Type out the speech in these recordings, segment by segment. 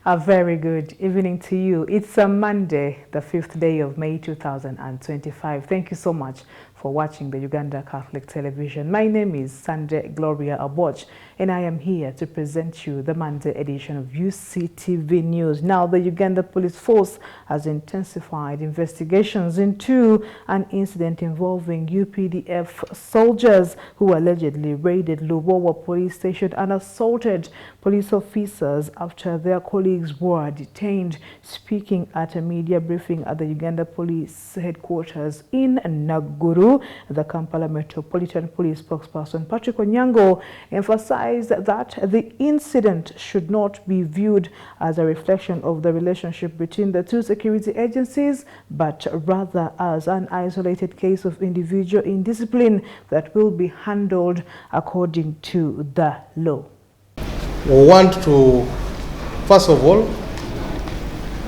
A very good evening to you. It's a Monday, the 5th day of May 2025. Thank you so much for watching the Uganda Catholic Television. My name is Sande Gloria Aboch, and I am here to present you the Monday edition of Uctv News. Now, the Uganda Police Force has intensified investigations into an incident involving UPDF soldiers who allegedly raided Lubowa police station and assaulted police officers after their colleagues were detained. Speaking at a media briefing at the Uganda Police Headquarters in Naguru, the Kampala Metropolitan Police spokesperson Patrick Onyango emphasized that the incident should not be viewed as a reflection of the relationship between the two security agencies, but rather as an isolated case of individual indiscipline that will be handled according to the law. We want to, first of all,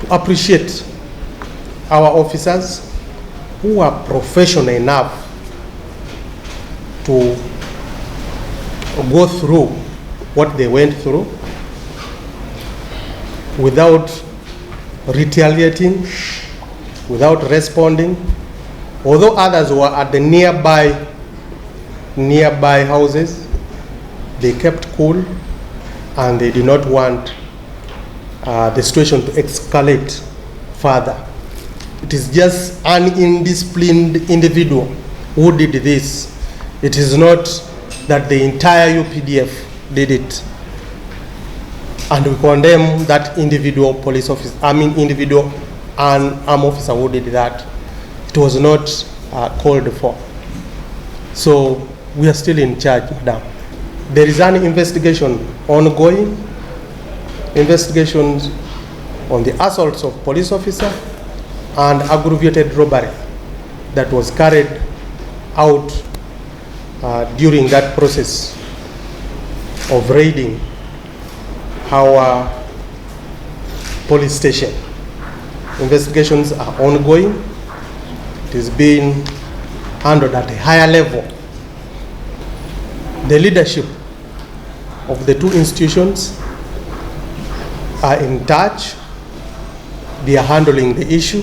to appreciate our officers who are professional enough to go through what they went through without retaliating, without responding. Although others were at the nearby houses, they kept cool and they did not want the situation to escalate further. It is just an indisciplined individual who did this. It is not that the entire UPDF did it. And we condemn that individual police officer, individual and armed officer who did that. It was not called for. So we are still in charge, madam. There is an investigation ongoing, investigations on the assaults of police officer and aggravated robbery that was carried out during that process of raiding our police station. Investigations are ongoing. It is being handled at a higher level. The leadership of the two institutions are in touch. They are handling the issue.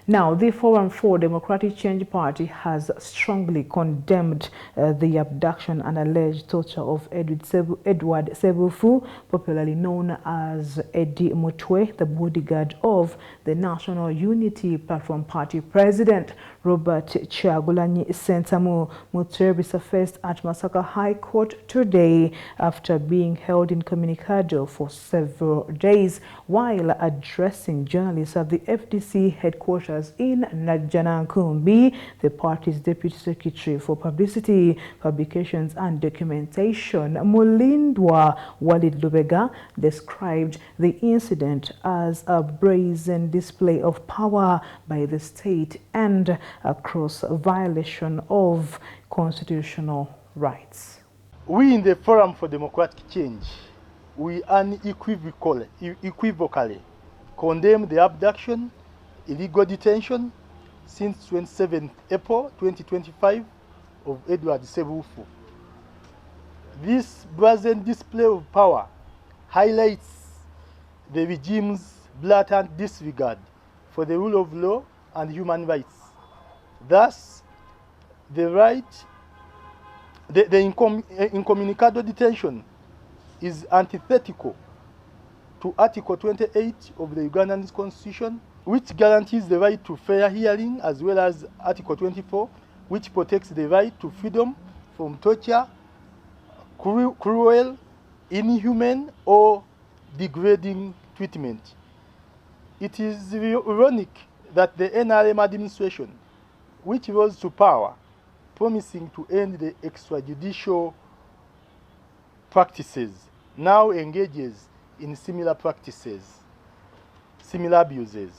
Now, the Forum for Democratic Change Party has strongly condemned the abduction and alleged torture of Edward Sebufu, popularly known as Eddie Mutwe, the bodyguard of the National Unity Platform Party President Robert Kyagulanyi Ssentamu. Mutwe surfaced at Masaka High Court today after being held incommunicado for several days while addressing journalists at the FDC headquarters in Najanankumbi. The party's Deputy Secretary for Publicity, Publications and Documentation, Mulindwa Walid Lubega, described the incident as a brazen display of power by the state and a gross violation of constitutional rights. We in the Forum for Democratic Change, we unequivocally condemn the abduction, illegal detention since 27 April 2025 of Edward Sebufu. This brazen display of power highlights the regime's blatant disregard for the rule of law and human rights. Thus, the incommunicado detention is antithetical to Article 28 of the Ugandan Constitution, which guarantees the right to fair hearing, as well as Article 24, which protects the right to freedom from torture, cruel, inhuman, or degrading treatment. It is ironic that the NRM administration, which rose to power, promising to end the extrajudicial practices, now engages in similar practices, similar abuses.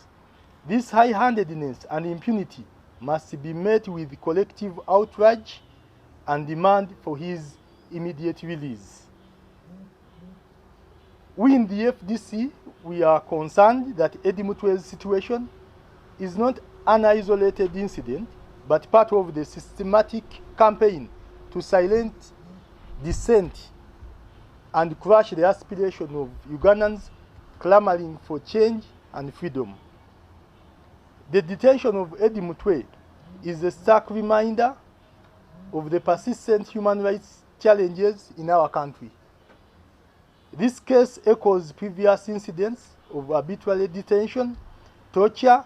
This high-handedness and impunity must be met with collective outrage and demand for his immediate release. We in the FDC, we are concerned that Eddie Mutwe's situation is not an isolated incident, but part of the systematic campaign to silence dissent and crush the aspiration of Ugandans clamoring for change and freedom. The detention of Eddie Mutwe is a stark reminder of the persistent human rights challenges in our country. This case echoes previous incidents of arbitrary detention, torture,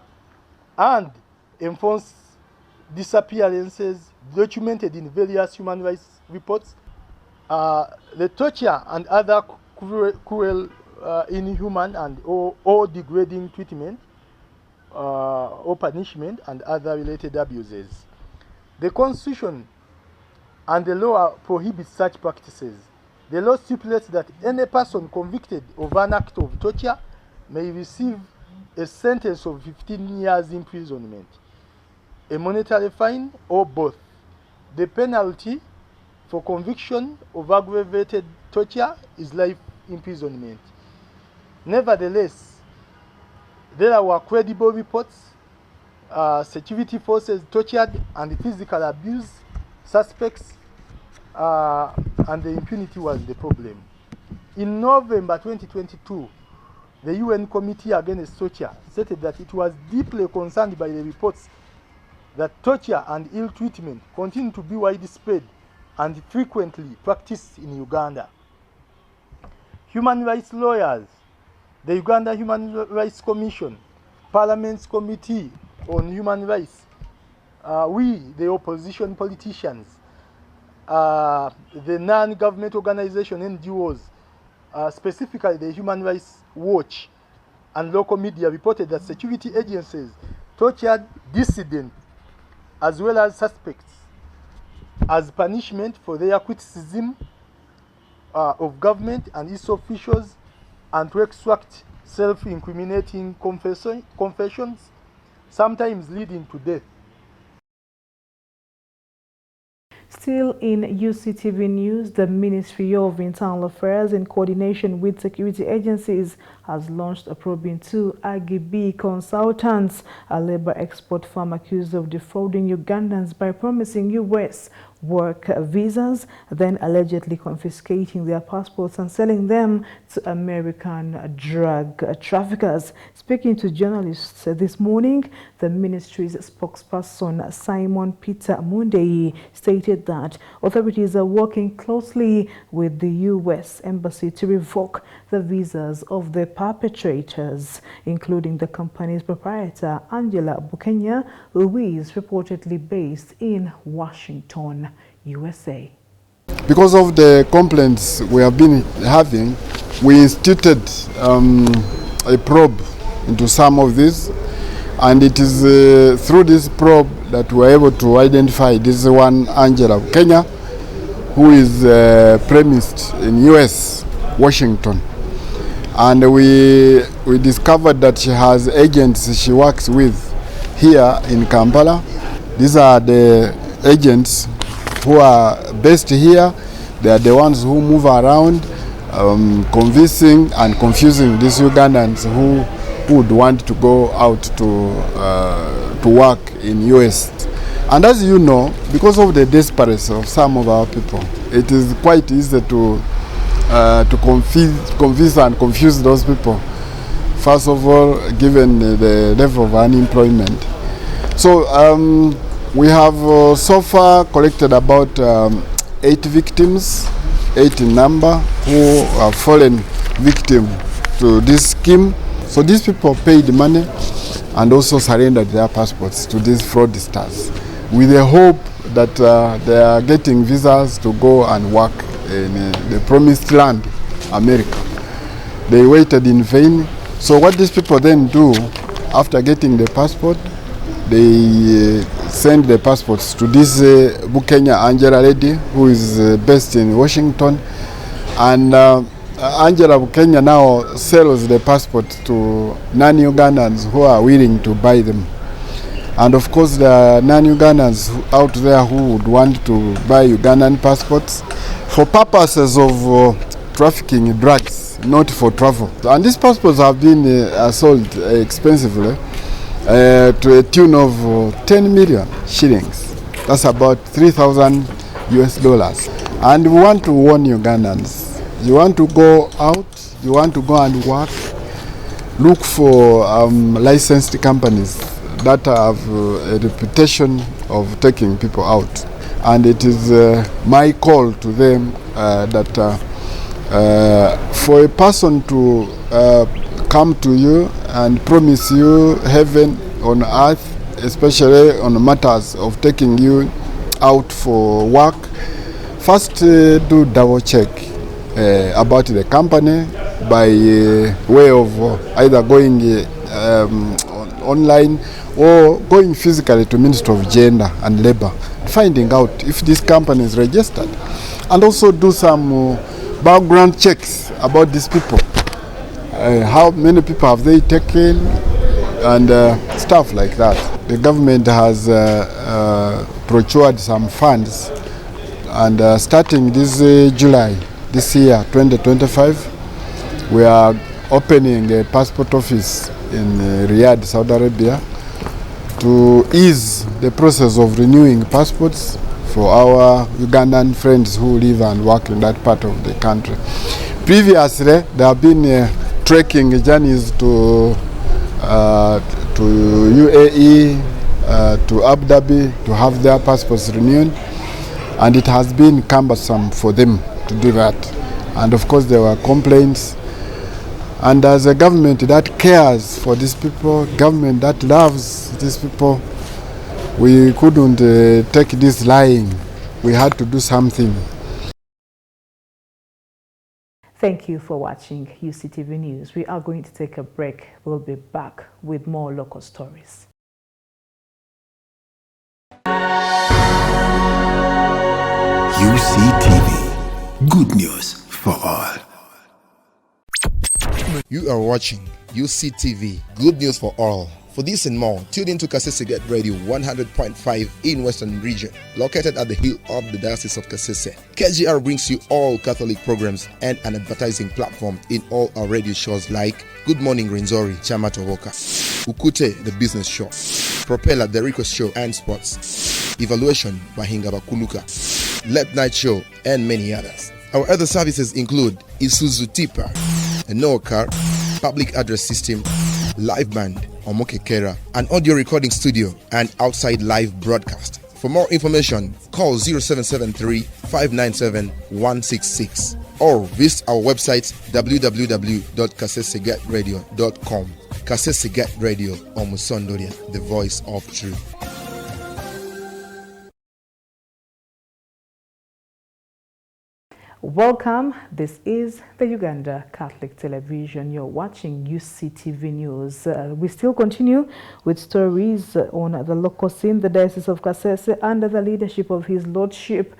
and enforced disappearances documented in various human rights reports. The torture and other cruel, inhuman, and or degrading treatment or punishment and other related abuses. The Constitution and the law prohibit such practices. The law stipulates that any person convicted of an act of torture may receive a sentence of 15 years imprisonment, a monetary fine, or both. The penalty for conviction of aggravated torture is life imprisonment. Nevertheless, there were credible reports security forces tortured and physical abuse suspects, and the impunity was the problem. In November 2022, the UN Committee Against Torture stated that it was deeply concerned by the reports that torture and ill treatment continue to be widespread and frequently practiced in Uganda. Human rights lawyers, the Uganda Human Rights Commission, Parliament's Committee on Human Rights, we, the opposition politicians, the non-government organization NGOs, specifically the Human Rights Watch and local media reported that security agencies tortured dissidents as well as suspects as punishment for their criticism of government and its officials and to extract self-incriminating confessions, sometimes leading to death. Still in Uctv news, the Ministry of Internal Affairs, in coordination with security agencies, has launched a probe into Agib Consultants, a labor export firm accused of defrauding Ugandans by promising U.S. work visas, then allegedly confiscating their passports and selling them to American drug traffickers. Speaking to journalists this morning, the ministry's spokesperson Simon Peter Mundei stated that authorities are working closely with the U.S. Embassy to revoke the visas of the perpetrators, including the company's proprietor Angela Bukenya, who is reportedly based in Washington, USA. Because of the complaints we have been having, we instituted a probe into some of these, and it is through this probe that we are able to identify this one Angela Kenya, who is premised in US, Washington. And we discovered that she has agents she works with here in Kampala. These are the agents who are based here. They are the ones who move around, convincing and confusing these Ugandans who would want to go out to work in US. And as you know, because of the desperacy of some of our people, it is quite easy to convince and confuse those people. First of all, given the level of unemployment. So we have so far collected about 8 victims, 8 in number, who are fallen victim to this scheme. So these people paid money and also surrendered their passports to these fraudsters with the hope that they are getting visas to go and work in the promised land, America. They waited in vain. So what these people then do, after getting the passport, they send the passports to this Bukenya Angela lady, who is based in Washington. And Angela Bukenya now sells the passport to non-Ugandans who are willing to buy them. And of course, there are non-Ugandans out there who would want to buy Ugandan passports for purposes of trafficking drugs, not for travel. And these passports have been sold expensively to a tune of 10 million shillings. That's about $3,000 US. And we want to warn Ugandans, You want to go out, you want to go and work, look for licensed companies that have a reputation of taking people out. And it is my call to them that for a person to come to you and promise you heaven on earth, especially on matters of taking you out for work, first do double check about the company by way of either going online or going physically to Ministry of Gender and Labour, finding out if this company is registered, and also do some background checks about these people. How many people have they taken and stuff like that. The government has procured some funds, and starting this July this year 2025, we are opening a passport office in Riyadh, Saudi Arabia, to ease the process of renewing passports for our Ugandan friends who live and work in that part of the country. Previously, there have been trekking journeys to UAE, to Abu Dhabi to have their passports renewed, and it has been cumbersome for them to do that. And of course there were complaints, and as a government that cares for these people, government that loves these people, we couldn't take this lying. We had to do something. Thank you for watching Uctv News. We are going to take a break. We'll be back with more local stories. UCTV, good news for all. You are watching UCTV, good news for all. For this and more, tune in to Kasese Get Radio 100.5 in Western Region, located at the hill of the Diocese of Kasese. KGR brings you all Catholic programs and an advertising platform in all our radio shows like Good Morning Renzori, Chama Towoka, Ukute, the business show, Propeller, the request show and sports, Evaluation by Hingaba Kuluka, Late Night Show, and many others. Our other services include Isuzu Tipa, a Noah car, public address system, live band, Omoke Kera, an audio recording studio, and outside live broadcast. For more information, call 0773 597 166 or visit our website www.kasesegetradio.com. Kasese Get Radio, Omusondoria, the voice of truth. Welcome. This is the Uganda Catholic Television. You're watching UCTV News. We still continue with stories on the local scene. The Diocese of Kasese, under the leadership of His Lordship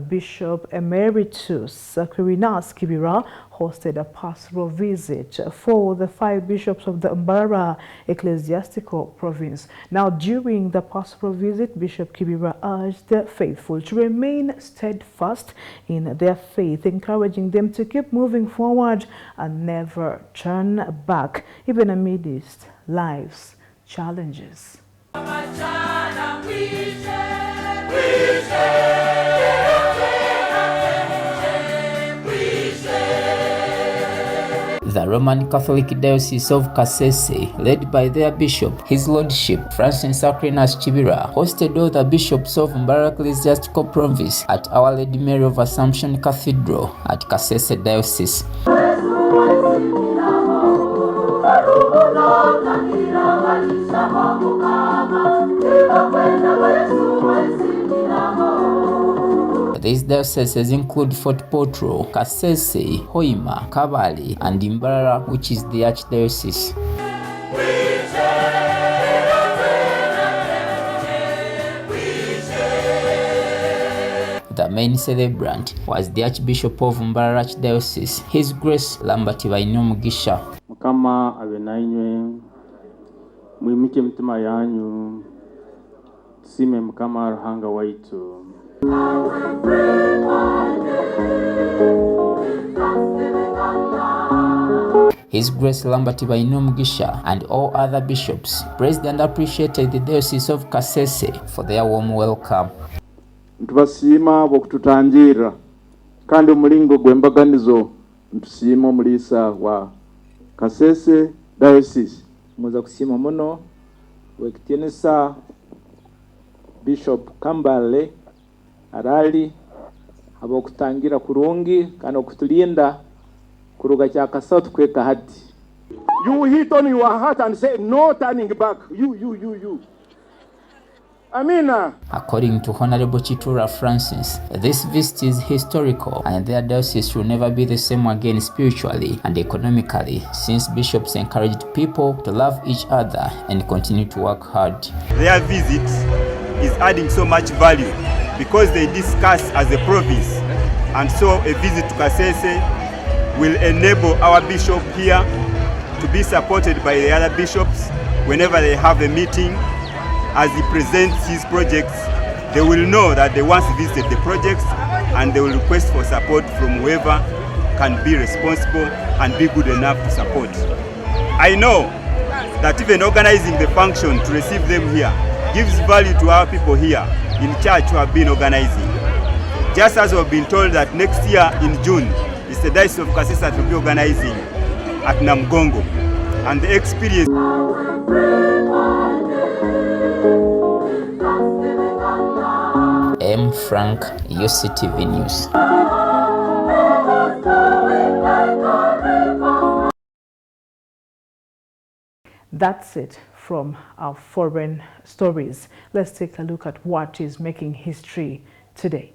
Bishop Emeritus Quirinus Kibira, hosted a pastoral visit for the 5 bishops of the Mbarara Ecclesiastical Province. Now, during the pastoral visit, Bishop Kibira urged the faithful to remain steadfast in their faith, encouraging them to keep moving forward and never turn back, even amidst life's challenges. The Roman Catholic Diocese of Kasese, led by their bishop, His Lordship Francis Aquinas Chibira, hosted all the bishops of Mbarara Ecclesiastical Province at Our Lady Mary of Assumption Cathedral at Kasese Diocese. These dioceses include Fort Potro, Kasese, Hoima, Kabale, and Mbarara, which is the archdiocese. The main celebrant was the Archbishop of Mbarara Archdiocese, His Grace Lambert Bainyomugisha. Mukama abe nainywe mwimike mtima yanyu sime Mukama ruhanga waitu. His Grace Lambert Bainyomugisha and all other bishops praised and appreciated the Diocese of Kasese for their warm welcome. Ntubasima bokututangira kandi umulingo gwembaganizo ntusiima omulisa wa Kasese Diocese muza kusiima muno wekitiinisa Bishop Kambale arali abokutangira kurungi kana okutulinda kuruga kyaka South kweka hati. You hit on your heart and say no turning back. You. Amina. According to Honorable Chitura Francis, this visit is historical and their diocese will never be the same again spiritually and economically, since bishops encouraged people to love each other and continue to work hard. Their visit is adding so much value because they discuss as a province, and so a visit to Kasese will enable our bishop here to be supported by the other bishops whenever they have a meeting. As he presents his projects, they will know that they once visited the projects and they will request for support from whoever can be responsible and be good enough to support. I know that even organizing the function to receive them here gives value to our people here in church who have been organizing. Just as we've been told that next year in June, it's the Diocese of Kasese that will be organizing at Namgongo, and the experience. M. Frank, UCTV News. That's it from our foreign stories. Let's take a look at what is making history today.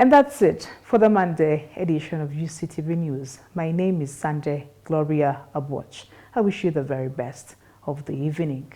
And that's it for the Monday edition of UCTV News. My name is Sanjay Gloria Abwach. I wish you the very best of the evening.